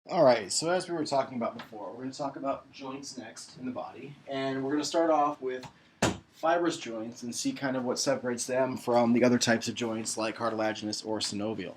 Alright, so as we were talking about before, we're going to talk about joints next in the body. And we're going to start off with fibrous joints and see kind of what separates them from the other types of joints like cartilaginous or synovial.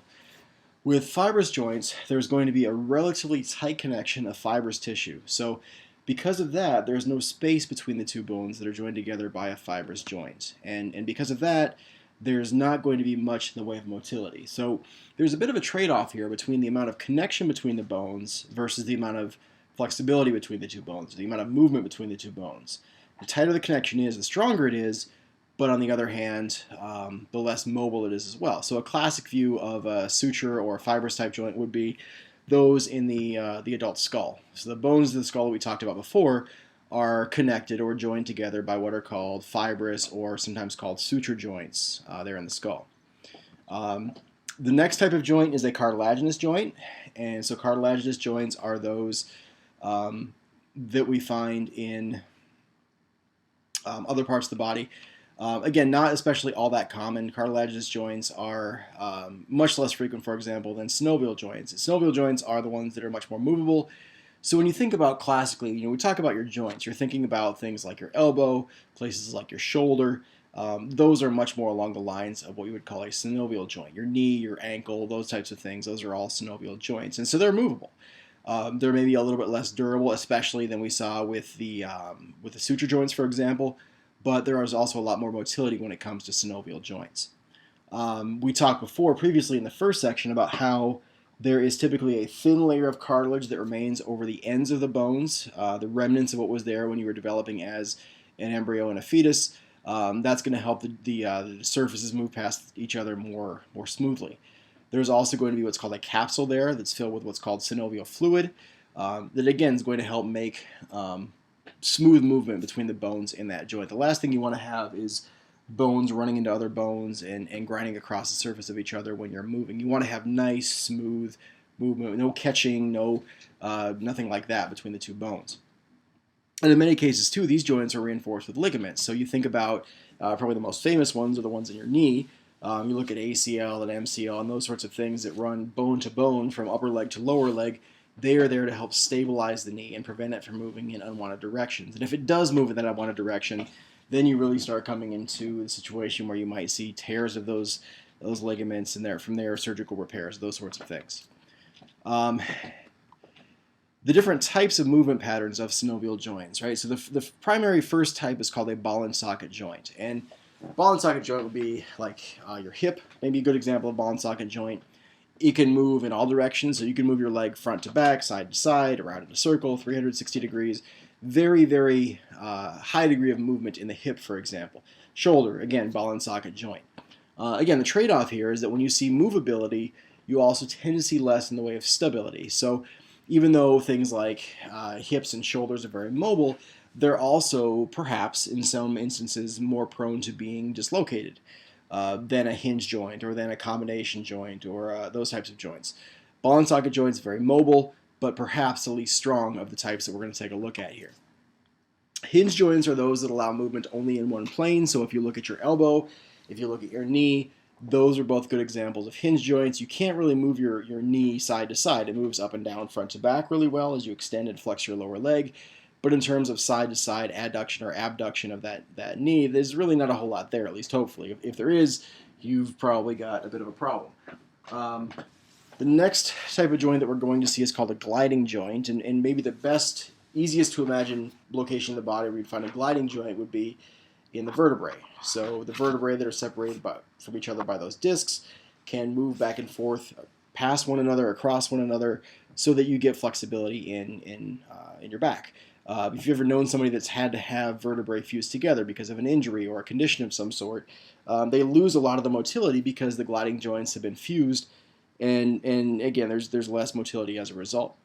With fibrous joints, there's going to be a relatively tight connection of fibrous tissue. So, because of that, there's no space between the two bones that are joined together by a fibrous joint. And because of that, there's not going to be much in the way of motility. So, there's a bit of a trade off here between the amount of connection between the bones versus the amount of flexibility between the two bones, the amount of movement between the two bones. The tighter the connection is, the stronger it is, but on the other hand, the less mobile it is as well. So a classic view of a suture or a fibrous type joint would be those in the adult skull. So the bones of the skull that we talked about before are connected or joined together by what are called fibrous or sometimes called suture joints there in the skull. The next type of joint is a cartilaginous joint, and so cartilaginous joints are those that we find in other parts of the body. Again, not especially all that common. Cartilaginous joints are much less frequent, for example, than synovial joints. Synovial joints are the ones that are much more movable. So when you think about classically, we talk about your joints, you're thinking about things like your elbow, places like your shoulder. Those are much more along the lines of what you would call a synovial joint. Your knee, your ankle, those types of things, those are all synovial joints. And so they're movable. They're maybe a little bit less durable, especially than we saw with the suture joints, for example. But there is also a lot more motility when it comes to synovial joints. We talked before, previously in the first section, about how there is typically a thin layer of cartilage that remains over the ends of the bones, the remnants of what was there when you were developing as an embryo and a fetus. That's going to help the surfaces move past each other more smoothly. There's also going to be what's called a capsule there that's filled with what's called synovial fluid that again is going to help make smooth movement between the bones in that joint. The last thing you want to have is bones running into other bones and grinding across the surface of each other when you're moving. You want to have nice, smooth movement, no catching, nothing like that between the two bones. And in many cases, too, these joints are reinforced with ligaments. So you think about probably the most famous ones are the ones in your knee. You look at ACL and MCL and those sorts of things that run bone to bone from upper leg to lower leg. They are there to help stabilize the knee and prevent it from moving in unwanted directions. And if it does move in that unwanted direction, then you really start coming into the situation where you might see tears of those ligaments, and from there surgical repairs, those sorts of things. The different types of movement patterns of synovial joints, right? So the primary first type is called a ball and socket joint, and ball and socket joint would be like your hip, maybe a good example of ball and socket joint. It can move in all directions, so you can move your leg front to back, side to side, around in a circle, 360 degrees. Very, very high degree of movement in the hip, for example. Shoulder, again, ball and socket joint. Again, the trade-off here is that when you see movability, you also tend to see less in the way of stability. So even though things like hips and shoulders are very mobile, they're also, perhaps, in some instances, more prone to being dislocated than a hinge joint or than a combination joint or those types of joints. Ball and socket joints very mobile, but perhaps the least strong of the types that we're going to take a look at here. Hinge joints are those that allow movement only in one plane. So if you look at your elbow, if you look at your knee, those are both good examples of hinge joints. You can't really move your knee side to side. It moves up and down, front to back really well as you extend and flex your lower leg. But in terms of side-to-side adduction or abduction of that knee, there's really not a whole lot there, at least hopefully. If there is, you've probably got a bit of a problem. The next type of joint that we're going to see is called a gliding joint, and maybe the best, easiest to imagine location in the body where you'd find a gliding joint would be in the vertebrae. So the vertebrae that are separated from each other by those discs can move back and forth past one another, across one another, so that you get flexibility in your back. If you've ever known somebody that's had to have vertebrae fused together because of an injury or a condition of some sort, they lose a lot of the motility because the gliding joints have been fused, and again, there's less motility as a result.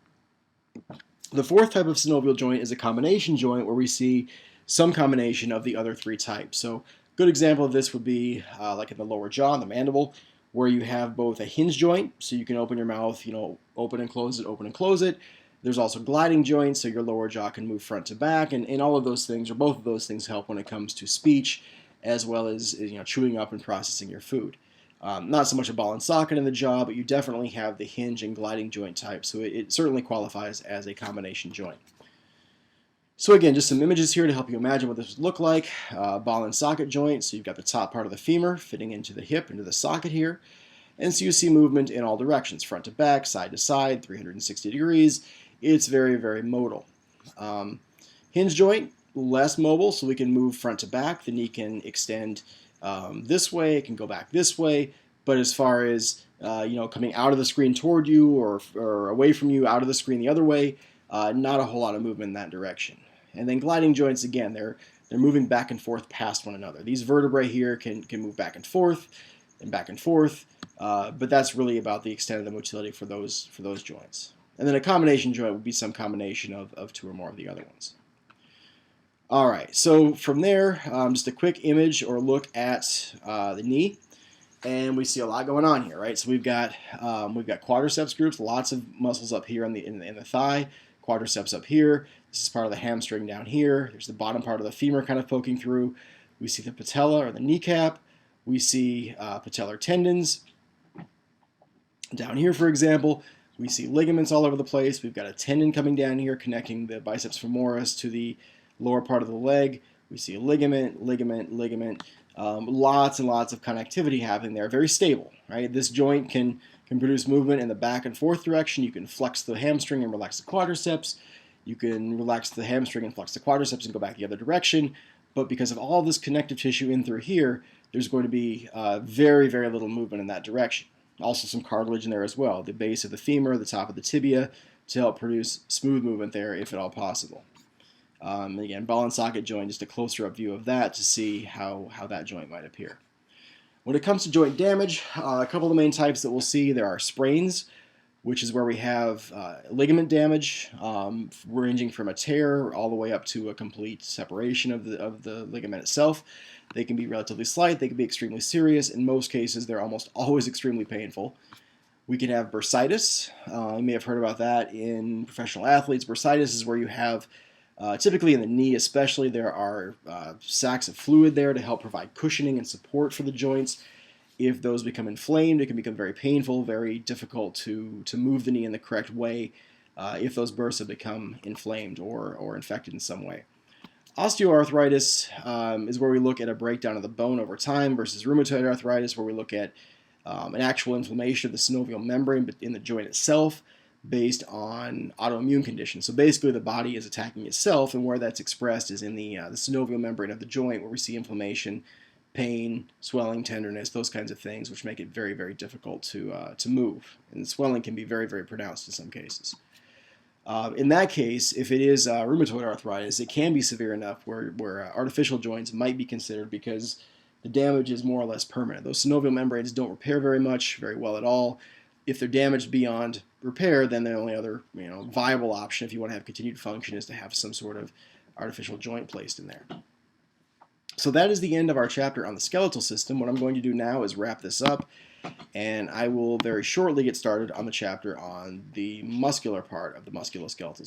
The fourth type of synovial joint is a combination joint where we see some combination of the other three types. So a good example of this would be like in the lower jaw, in the mandible, where you have both a hinge joint, so you can open your mouth, open and close it, open and close it. There's also gliding joints, so your lower jaw can move front to back, and all of those things, or both of those things, help when it comes to speech, as well as chewing up and processing your food. Not so much a ball and socket in the jaw, but you definitely have the hinge and gliding joint type, so it certainly qualifies as a combination joint. So again, just some images here to help you imagine what this would look like. Ball and socket joint, so you've got the top part of the femur fitting into the hip, into the socket here. And so you see movement in all directions, front to back, side to side, 360 degrees. It's very, very modal. Hinge joint, less mobile, so we can move front to back. The knee can extend this way, it can go back this way. But as far as coming out of the screen toward you or away from you, out of the screen the other way, not a whole lot of movement in that direction. And then gliding joints, again, they're moving back and forth past one another. These vertebrae here can move back and forth, but that's really about the extent of the motility for those joints. And then a combination joint would be some combination of two or more of the other ones. All right, so from there, just a quick image or look at the knee, and we see a lot going on here, right? So we've got quadriceps groups, lots of muscles up here in the thigh, quadriceps up here. This is part of the hamstring down here. There's the bottom part of the femur kind of poking through. We see the patella or the kneecap. We see patellar tendons. Down here, for example, we see ligaments all over the place. We've got a tendon coming down here connecting the biceps femoris to the lower part of the leg. We see a ligament. Lots and lots of connectivity happening there. Very stable, right? This joint can produce movement in the back and forth direction. You can flex the hamstring and relax the quadriceps. You can relax the hamstring and flex the quadriceps and go back the other direction. But because of all this connective tissue in through here, there's going to be very, very little movement in that direction. Also some cartilage in there as well, the base of the femur, the top of the tibia, to help produce smooth movement there if at all possible. Again, ball and socket joint, just a closer up view of that to see how that joint might appear. When it comes to joint damage, a couple of the main types that we'll see, there are sprains, which is where we have ligament damage, ranging from a tear all the way up to a complete separation of the ligament itself. They can be relatively slight, they can be extremely serious. In most cases, they're almost always extremely painful. We can have bursitis. You may have heard about that in professional athletes. Bursitis is where you have, typically in the knee especially, there are sacs of fluid there to help provide cushioning and support for the joints. If those become inflamed, it can become very painful, very difficult to move the knee in the correct way if those bursts have become inflamed or infected in some way. Osteoarthritis is where we look at a breakdown of the bone over time versus rheumatoid arthritis, where we look at an actual inflammation of the synovial membrane in the joint itself based on autoimmune conditions. So basically the body is attacking itself, and where that's expressed is in the synovial membrane of the joint, where we see inflammation, pain, swelling, tenderness, those kinds of things, which make it very, very difficult to move. And the swelling can be very, very pronounced in some cases. In that case, if it is rheumatoid arthritis, it can be severe enough where artificial joints might be considered because the damage is more or less permanent. Those synovial membranes don't repair very well at all. If they're damaged beyond repair, then the only other viable option, if you want to have continued function, is to have some sort of artificial joint placed in there. So that is the end of our chapter on the skeletal system. What I'm going to do now is wrap this up, and I will very shortly get started on the chapter on the muscular part of the musculoskeletal system.